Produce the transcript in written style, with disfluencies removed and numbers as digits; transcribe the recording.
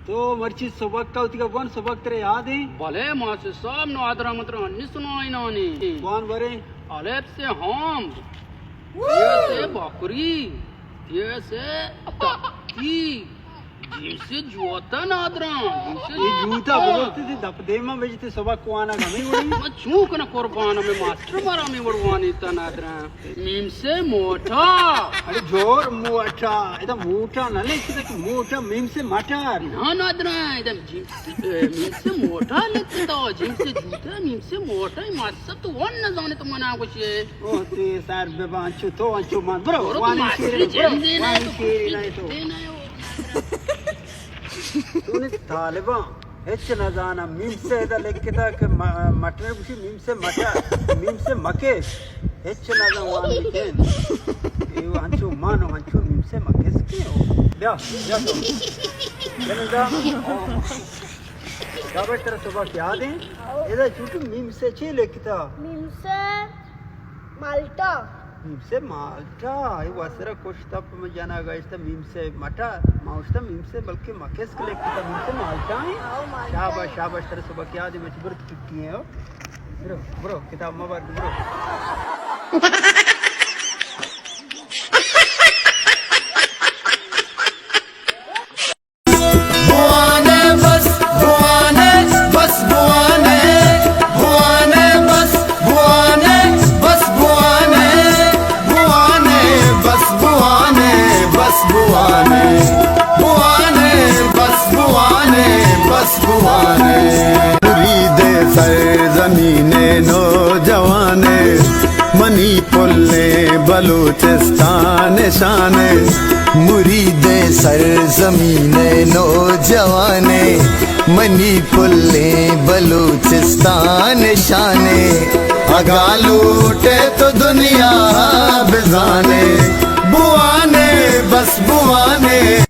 तो मर्ची सबक का उतिका वन सबक तेरे याद है? भले मासे सब नो आदरा मंत्र अन्नी सुनाई नानी कौन बरे? अलेप से हम, ये से बकरी, ये से तक्की, जिम से जूता नादरा, ये जूता बोलते थे दपदे में बेचते सबक को आना गमी उड़ी। मैं चूक न कुर्बान में मास्टर मारा में बड़वानी ता नादरा, मीम से मोटा, अरे जोर मोटा, इधर मोटा न ले किधर कि मोटा मीम से मटर। ना नादरा, इधर मीम से मोटा लेते तो जिम से जूता मीम से मोटा ही मास्टर तो वन न जाने तो मना कुछ ये। ओह ते सार बेबांचो तो अंचो मान बरो और तो वानी मास्टर शेरी जेम बरो देना वानी तो शेरी नहीं तो देना है वो। तूने तालिबा हेच न जाना मीम से इधर लेके था कि मटर कुछ मीम से मटर मीम से मके हेच न जाना वानी के ये अंचो मानो अंचो मीम से मके क्यों या तो चलो जा क्या बेटा तेरा सुबह क्या दे इधर चूटू मीम से चे लेके था मीम से माल्टा मीम से माल्टा ये वासरा कुछ तब में जाना गया इस मीम से मटा माउस्ता मीम से बल्कि मकेस के लेके था मीम से माल्टा है शाबाश शाबाश तेरे सुबह क्या दे मैं चुबर चुटकी है ब्रो ब्रो किताब मुबारक ब्रो ज़मीने नौजवाने मनी पुल्ले बलूचिस्तान शाने मुरीदे सर ज़मीने नौजवाने मनी पुल्ले बलूचिस्तान शाने अगा लूटे तो दुनिया बिजाने